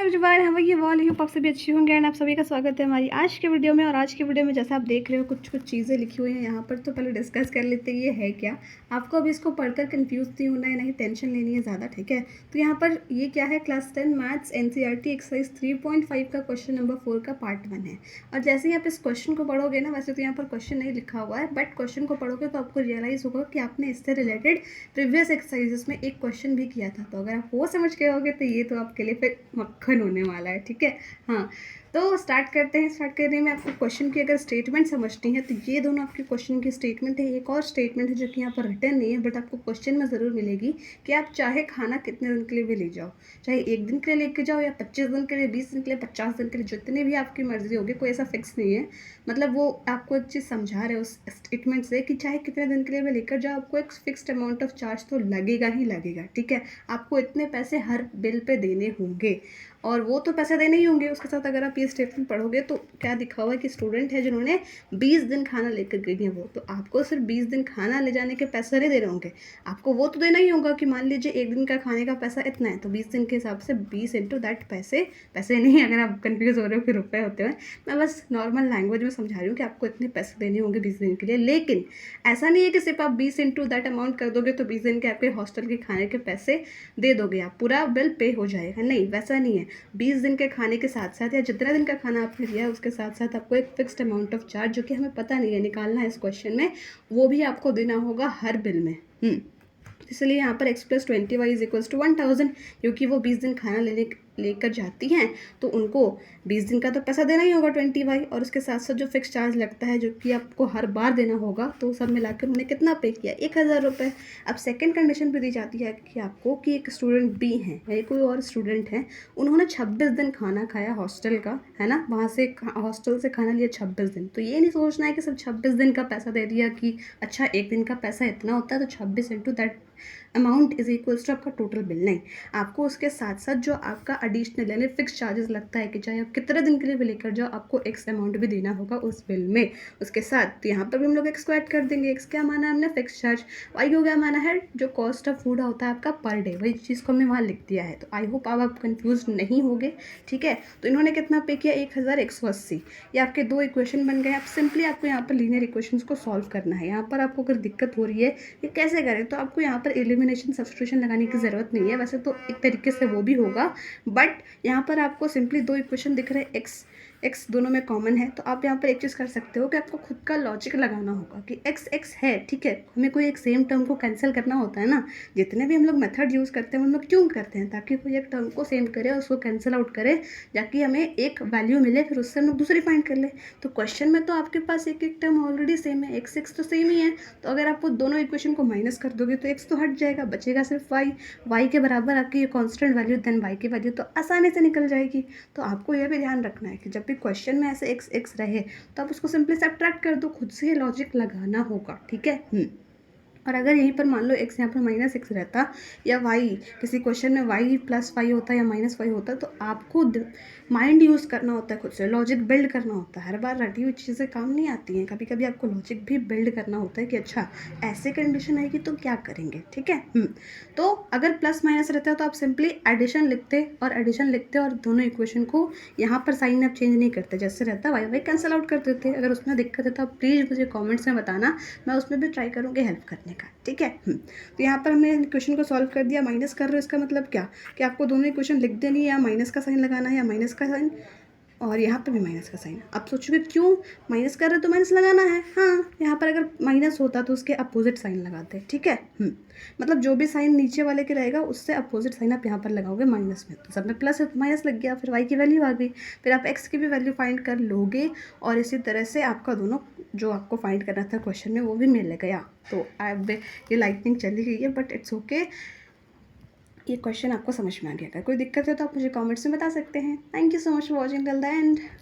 Everyone, how are you all? Hope आप सभी अच्छे होंगे एंड आप सभी का स्वागत है हमारी आज के वीडियो में। और आज के वीडियो में जैसा आप देख रहे हो कुछ चीज़ें लिखी हुई हैं यहाँ पर, तो पहले डिस्कस कर लेते हैं ये है क्या। आपको अभी इसको पढ़कर कंफ्यूज नहीं होना है, नहीं टेंशन लेनी है ज़्यादा, ठीक है। तो यहाँ पर ये क्या है, क्लास 10 मैथ्स एनसीईआरटी एक्सरसाइज 3.5 का क्वेश्चन नंबर 4 का पार्ट 1 है। और जैसे ही आप इस क्वेश्चन को पढ़ोगे ना, वैसे तो यहाँ पर क्वेश्चन नहीं लिखा हुआ है, बट क्वेश्चन को पढ़ोगे तो आपको रियलाइज़ होगा कि आपने इससे रिलेटेड प्रीवियस एक्सरसाइजेस में एक क्वेश्चन भी किया था। तो अगर आप वो समझ के होगे तो ये तो आपके लिए फिर मक्खन होने वाला है, ठीक है। हाँ, तो स्टार्ट करते हैं। स्टार्ट करने में आपको क्वेश्चन की अगर स्टेटमेंट समझनी है तो ये दोनों आपके क्वेश्चन की स्टेटमेंट है। एक और स्टेटमेंट है जो कि यहाँ पर रिटर्न नहीं है, बट आपको क्वेश्चन में ज़रूर मिलेगी कि आप चाहे खाना कितने दिन के लिए भी ले जाओ, चाहे 1 दिन के लिए लेके जाओ या 25 दिन के लिए, 20 दिन के लिए, 50 दिन के लिए, जितने भी आपकी मर्जी होगी, कोई ऐसा फिक्स नहीं है। मतलब वो आपको एक चीज़ समझा रहे हैं उस स्टेटमेंट से कि चाहे कितने दिन के लिए भी लेकर जाओ, आपको एक फिक्स्ड अमाउंट ऑफ चार्ज तो लगेगा ही लगेगा, ठीक है। आपको इतने पैसे हर बिल पे देने होंगे और वो तो पैसे देने ही होंगे। उसके साथ अगर आप ये स्टेटमेंट पढ़ोगे तो क्या दिखा हुआ है कि स्टूडेंट है जिन्होंने 20 दिन खाना लेकर गई है, वो तो आपको सिर्फ 20 दिन खाना ले जाने के पैसे नहीं दे रहे होंगे, आपको वो तो देना ही होगा कि मान लीजिए 1 दिन का खाने का पैसा इतना है, तो 20 दिन के हिसाब से 20 इंटू दैट पैसे नहीं, अगर आप कन्फ्यूज़ हो रहे हो कि रुपये होते हैं, मैं बस नॉर्मल लैंग्वेज में समझा रही हूँ कि आपको इतने पैसे देने होंगे 20 दिन के लिए। लेकिन ऐसा नहीं है कि सिर्फ आप 20 इंटू दैट अमाउंट कर दोगे तो 20 दिन के आपके हॉस्टल के खाने के पैसे दे दोगे, आप पूरा बिल पे हो जाएगा, नहीं वैसा नहीं है। 20 दिन के खाने के साथ साथ या जितना दिन का खाना आपने लिया है उसके साथ साथ आपको एक फिक्स्ड अमाउंट ऑफ चार्ज, जो कि हमें पता नहीं है, निकालना है इस क्वेश्चन में, वो भी आपको देना होगा हर बिल में। इसलिए यहाँ पर x + 20y = 1000, क्योंकि वो 20 दिन खाना लेकर जाती हैं तो उनको 20 दिन का तो पैसा देना ही होगा 20y, और उसके साथ साथ जो फिक्स चार्ज लगता है जो कि आपको हर बार देना होगा, तो सब मिलाकर उन्होंने कितना पे किया, 1000 रुपये। अब सेकंड कंडीशन भी दी जाती है कि आपको कि एक स्टूडेंट बी हैं यानी कोई और स्टूडेंट हैं, उन्होंने 26 दिन खाना खाया हॉस्टल का, है ना, वहाँ से हॉस्टल से खाना लिया 26 दिन। तो ये नहीं सोचना है कि सिर्फ 26 दिन का पैसा दे दिया कि अच्छा 1 दिन का पैसा इतना होता है तो 26 into that amount is equals to आपका टोटल बिल, नहीं। आपको उसके साथ साथ जो आपका एडिशनल यानी फिक्स चार्जेस लगता है कि चाहे आप कितने दिन के लिए भी लेकर जाओ, आपको एक्स अमाउंट भी देना होगा उस बिल में उसके साथ। तो यहाँ पर भी हम लोग एक्स को ऐड कर देंगे। एक्स क्या माना है हमने, फिक्स चार्ज। वाई को क्या माना है, जो कॉस्ट ऑफ फूड होता है आपका पर डे, वही चीज़ को हमने वहाँ लिख दिया है। तो आई होप आप कन्फ्यूज नहीं होगे, ठीक है। तो इन्होंने कितना पे किया, 1180। ये आपके दो इक्वेशन बन गए। आप सिंपली आपको यहाँ पर लीनियर इक्वेशंस को सॉल्व करना है। यहाँ पर आपको अगर दिक्कत हो रही है कि कैसे करें, तो आपको यहाँ पर एलिमिनेशन सब्स्टिट्यूशन लगाने की ज़रूरत नहीं है, वैसे तो एक तरीके से वो भी होगा, बट यहाँ पर आपको सिंपली दो इक्वेशन दिख रहे हैं, एक्स दोनों में कॉमन है। तो आप यहाँ पर एक चीज़ कर सकते हो कि आपको खुद का लॉजिक लगाना होगा कि एक्स है, ठीक है, हमें कोई एक सेम टर्म को कैंसिल करना होता है ना। जितने भी हम लोग मेथड यूज़ करते हैं हम लोग क्यों करते हैं, ताकि कोई एक टर्म को सेम करे और उसको कैंसिल आउट करे, ताकि हमें एक वैल्यू मिले, फिर उससे हम लोग दूसरी फाइंड कर ले। तो क्वेश्चन में तो आपके पास एक एक टर्म ऑलरेडी सेम है, एक्स तो सेम ही है। तो अगर आप वो दोनों इक्वेशन को माइनस कर दोगे तो एक्स तो हट जाएगा, बचेगा सिर्फ वाई के बराबर आपकी ये कॉन्स्टेंट वैल्यू, देन वाई की वैल्यू तो आसानी से निकल जाएगी। तो आपको यह भी ध्यान रखना है कि जब भी क्वेश्चन में ऐसे एक्स रहे तो आप उसको सिंपली सब्ट्रैक्ट कर दो, खुद से लॉजिक लगाना होगा, ठीक है। और अगर यहीं पर मान लो x यहाँ पर -x रहता या y, किसी क्वेश्चन में y + y होता या -y होता, तो आपको माइंड यूज़ करना होता है, खुद से लॉजिक बिल्ड करना होता है। हर बार रटी हुई चीज़ें काम नहीं आती हैं, कभी कभी आपको लॉजिक भी बिल्ड करना होता है कि अच्छा ऐसे कंडीशन आएगी तो क्या करेंगे, ठीक है। तो अगर +- रहता है तो आप सिंपली एडिशन लिखते और दोनों इक्वेशन को यहाँ पर साइन आप चेंज नहीं करते, जैसे रहता वाई कैंसिल आउट कर देते। अगर उसमें दिक्कत है तो आप प्लीज़ मुझे कॉमेंट्स में बताना, मैं उसमें भी ट्राई करूँगी हेल्प करने का, ठीक है। तो यहाँ पर हमने इक्वेशन को सॉल्व कर दिया। माइनस कर रहे हो, इसका मतलब क्या कि आपको दोनों इक्वेशन लिख देनी है, या माइनस का साइन लगाना है या माइनस का साइन, और यहाँ पर भी माइनस का साइन। आप सोचोगे क्यों माइनस कर रहे हो तो माइनस लगाना है, हाँ। यहाँ पर अगर माइनस होता तो उसके अपोजिट साइन लगाते, ठीक है। मतलब जो भी साइन नीचे वाले के रहेगा उससे अपोजिट साइन आप यहाँ पर लगाओगे माइनस में, तो सब में प्लस है तो माइनस लग गया, फिर वाई की वैल्यू आ गई, फिर आप एक्स की भी वैल्यू फाइंड कर लोगे, और इसी तरह से आपका दोनों जो आपको फाइंड करना था क्वेश्चन में वो भी मिल गया। तो अब ये लाइटनिंग चली गई है, बट इट्स ओके, ये क्वेश्चन आपको समझ में आ गया। अगर कोई दिक्कत है तो आप मुझे कमेंट्स में बता सकते हैं। Thank you so much for watching till the end.